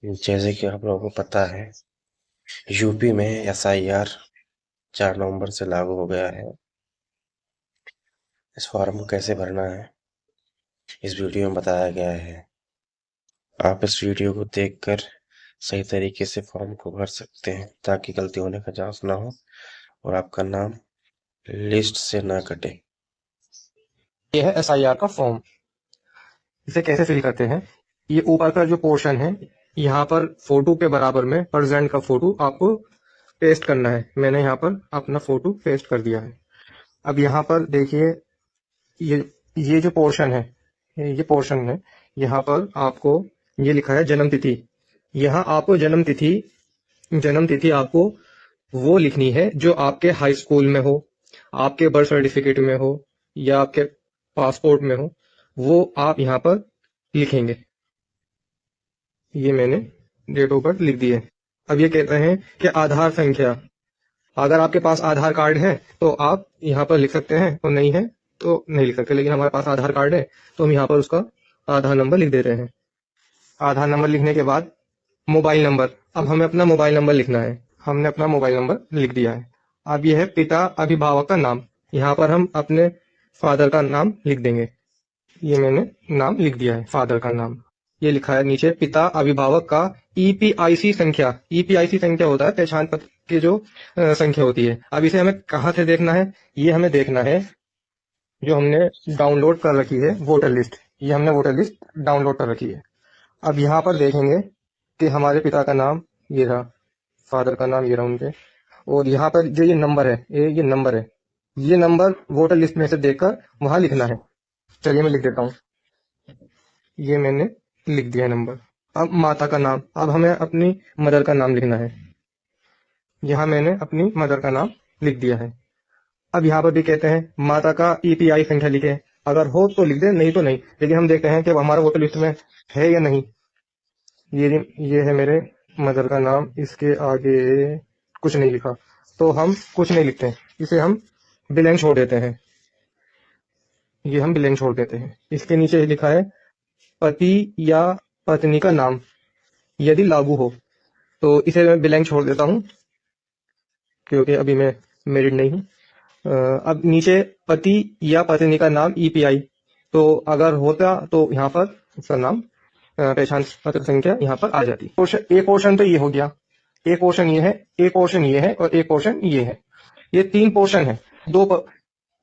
जैसे कि आप लोगों को पता है, यूपी में एसआईआर 4 नवंबर से लागू हो गया है। इस फॉर्म को कैसे भरना है, इस वीडियो में बताया गया है। आप इस वीडियो को देखकर सही तरीके से फॉर्म को भर सकते हैं ताकि गलती होने का चांस ना हो और आपका नाम लिस्ट से ना कटे। ये है एसआईआर का फॉर्म। इसे कैसे फिल करते हैं? ये ऊपर का जो पोर्शन है, यहाँ पर फोटो के बराबर में प्रेजेंट का फोटो आपको पेस्ट करना है। मैंने यहाँ पर अपना फोटो पेस्ट कर दिया है। अब यहाँ पर देखिए, ये ये जो पोर्शन है, ये पोर्शन है, यहाँ पर आपको ये लिखा है जन्म तिथि। यहाँ आपको जन्म तिथि आपको वो लिखनी है जो आपके हाई स्कूल में हो, आपके बर्थ सर्टिफिकेट में हो या आपके पासपोर्ट में हो, वो आप यहाँ पर लिखेंगे। ये मैंने डेट ऑफ बर्थ लिख दी है। अब ये कहते हैं कि आधार संख्या, अगर आपके पास आधार कार्ड है तो आप यहाँ पर लिख सकते हैं, और नहीं है तो नहीं लिख सकते। लेकिन हमारे पास आधार कार्ड है तो हम यहाँ पर उसका आधार नंबर लिख देते हैं। आधार नंबर लिखने के बाद मोबाइल नंबर, अब हमें अपना मोबाइल नंबर लिखना है। हमने अपना मोबाइल नंबर लिख दिया है। अब यह है पिता अभिभावक का नाम, यहाँ पर हम अपने फादर का नाम लिख देंगे। ये मैंने नाम लिख दिया है, फादर का नाम। ये लिखा है नीचे पिता अभिभावक का ईपीआईसी संख्या। ईपीआईसी संख्या होता है पहचान पत्र की जो संख्या होती है। अब इसे हमें कहाँ से देखना है? ये हमें देखना है जो हमने डाउनलोड कर रखी है, वोटर लिस्ट। ये हमने वोटर लिस्ट डाउनलोड कर रखी है। अब यहाँ पर देखेंगे कि हमारे पिता का नाम ये रहा, फादर का नाम ये रहा उनके, और यहाँ पर जो ये नंबर है, ये नंबर है, ये नंबर वोटर लिस्ट में से देखकर वहां लिखना है। चलिए मैं लिख देता हूँ। ये मैंने लिख दिया है नंबर। अब माता का नाम, अब हमें अपनी मदर का नाम लिखना है। यहाँ मैंने अपनी मदर का नाम लिख दिया है। अब यहाँ पर भी कहते हैं माता का ईपीआई संख्या लिखे, अगर हो तो लिख दे, नहीं तो नहीं। लेकिन हम देखते हैं कि हमारा वोटर लिस्ट में है या नहीं। ये है मेरे मदर का नाम, इसके आगे कुछ नहीं लिखा तो हम कुछ नहीं लिखते हैं, इसे हम ब्लैंक छोड़ देते हैं। ये हम ब्लैंक छोड़ देते हैं। इसके नीचे लिखा है पति या पत्नी का नाम यदि लागू हो, तो इसे मैं ब्लैंक छोड़ देता हूँ क्योंकि अभी मैं मैरिड नहीं हूँ। अब नीचे पति या पत्नी का नाम ईपीआई, तो अगर होता तो यहाँ पर उसका नाम पहचान पत्र संख्या यहाँ पर आ जाती। एक पोर्शन तो ये हो गया, एक पोर्शन ये है, एक पोर्शन ये है, और एक पोर्शन ये है। ये 3 पोर्शन है।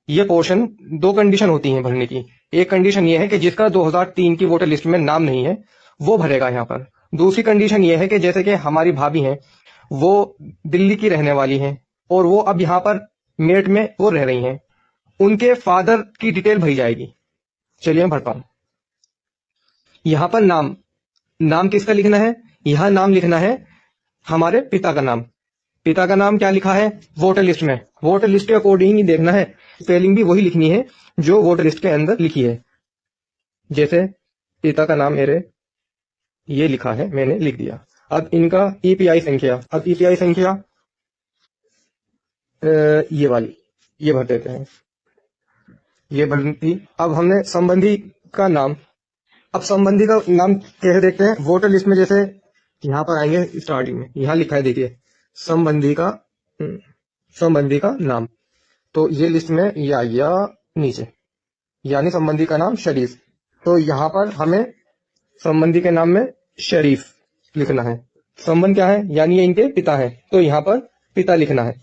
ये पोर्शन 2 कंडीशन होती हैं भरने की। एक कंडीशन ये है कि जिसका 2003 की वोटर लिस्ट में नाम नहीं है वो भरेगा यहाँ पर। दूसरी कंडीशन ये है कि जैसे कि हमारी भाभी हैं, वो दिल्ली की रहने वाली हैं और वो अब यहाँ पर मेरठ में वो रह रही हैं, उनके फादर की डिटेल भरी जाएगी। चलिए मैं भरता हूँ। यहाँ पर नाम, नाम किसका लिखना है? यहाँ नाम लिखना है हमारे पिता का नाम। पिता का नाम क्या लिखा है वोटर लिस्ट में? वोटर लिस्ट के अकॉर्डिंग ही देखना है। स्पेलिंग भी वही लिखनी है जो वोटर लिस्ट के अंदर लिखी है। जैसे पिता का नाम मेरे ये लिखा है, मैंने लिख दिया। अब इनका ईपीआई संख्या, अब ईपीआई संख्या ये वाली, ये भर देते हैं। ये भरती। अब हमने संबंधी का नाम, अब संबंधी का नाम कैसे देखते हैं? वोटर लिस्ट में जैसे यहाँ पर आएंगे, स्टार्टिंग में यहाँ लिखा है, देखिए संबंधी का संबंधी का नाम, तो ये लिस्ट में ये आ गया नीचे, यानी संबंधी का नाम शरीफ। तो यहाँ पर हमें संबंधी के नाम में शरीफ लिखना है। संबंध क्या है? यानी ये इनके पिता है, तो यहाँ पर पिता लिखना है।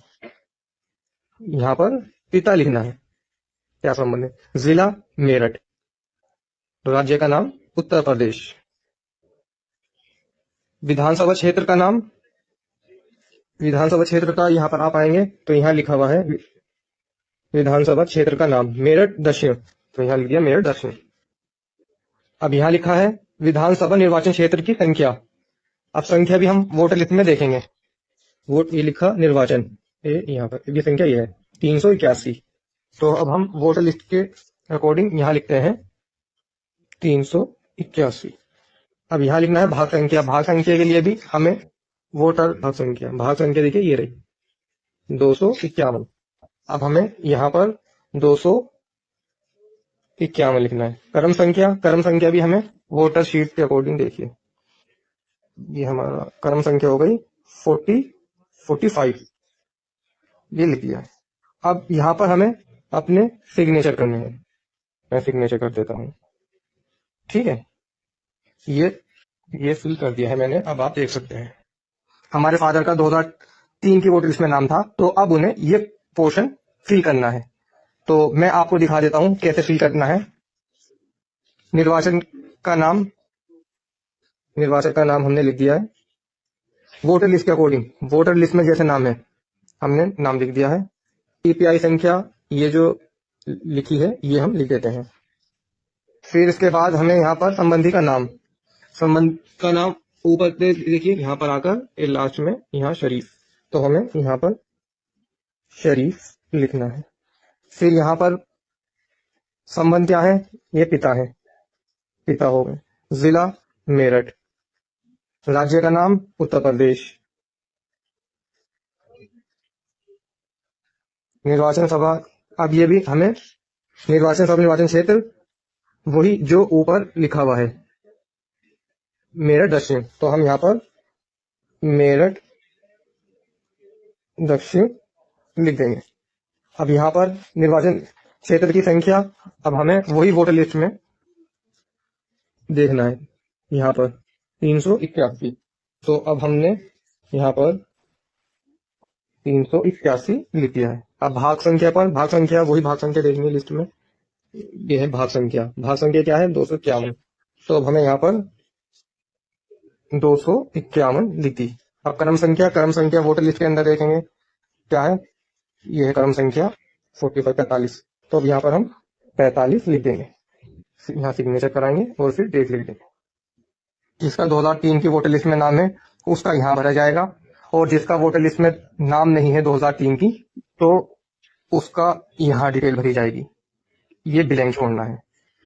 यहाँ पर पिता लिखना है। क्या संबंध है? जिला मेरठ, राज्य का नाम उत्तर प्रदेश, विधानसभा क्षेत्र का नाम, विधानसभा क्षेत्र का यहाँ पर आप आएंगे तो यहाँ लिखा हुआ है विधानसभा क्षेत्र का नाम मेरठ दक्षिण, तो यहाँ लिख दिया मेरठ दक्षिण। अब यहाँ लिखा है विधानसभा निर्वाचन क्षेत्र की संख्या। अब संख्या भी हम वोटर लिस्ट में देखेंगे। वोट ये लिखा निर्वाचन, ये यहाँ पर ये संख्या ये है 381। तो अब हम वोटर लिस्ट के अकॉर्डिंग यहाँ लिखते हैं 381। अब यहाँ लिखना है भाग संख्या। भाग संख्या के लिए भी हमें वोटर भाग संख्या देखिए ये रही 251। अब हमें यहाँ पर 251 लिखना है। कर्म संख्या भी हमें वोटर शीट के अकॉर्डिंग देखिए ये हमारा क्रम संख्या हो गई 45, ये लिख लिया है। अब यहाँ पर हमें अपने सिग्नेचर करने हैं। मैं सिग्नेचर कर देता हूँ। ठीक है, ये फिल कर दिया है मैंने। अब आप देख सकते हैं हमारे फादर का 2003 की वोटर लिस्ट में नाम था, तो अब उन्हें ये पोर्शन फिल करना है। तो मैं आपको दिखा देता हूं कैसे फिल करना है। निर्वाचन का नाम हमने लिख दिया है। वोटर लिस्ट के अकॉर्डिंग वोटर लिस्ट में जैसे नाम है हमने नाम लिख दिया है। टीपीआई संख्या ये जो लिखी है ये हम लिख देते हैं। फिर इसके बाद हमें यहाँ पर संबंधी का नाम ऊपर से देखिए, यहाँ पर आकर लास्ट में यहाँ शरीफ, तो हमें यहाँ पर शरीफ लिखना है। फिर यहाँ पर संबंध क्या है, ये पिता है, पिता हो गए। जिला मेरठ, राज्य का नाम उत्तर प्रदेश, निर्वाचन सभा, अब ये भी हमें निर्वाचन सभा निर्वाचन क्षेत्र वही जो ऊपर लिखा हुआ है मेरठ दक्षिण, तो हम यहाँ पर मेरठ दक्षिण लिख देंगे। अब यहाँ पर निर्वाचन क्षेत्र की संख्या अब हमें वही वोटर लिस्ट में देखना है, यहाँ पर 381, तो अब हमने यहाँ पर 381 लिख दिया है। अब भाग संख्या वही भाग संख्या देखनी है लिस्ट में, ये है भाग संख्या क्या है 251, तो अब हमें यहाँ पर 251 लिख दी। अब क्रम संख्या वोटर लिस्ट के अंदर देखेंगे क्या है, ये है क्रम संख्या 45, तो अब यहाँ पर हम 45 लिख देंगे। यहाँ सिग्नेचर कराएंगे और फिर डेट लिख देंगे। जिसका 2003 की वोटर लिस्ट में नाम है उसका यहाँ भरा जाएगा, और जिसका वोटर लिस्ट में नाम नहीं है 2003 की, तो उसका यहाँ डिटेल भरी जाएगी। ये ब्लैंक छोड़ना है।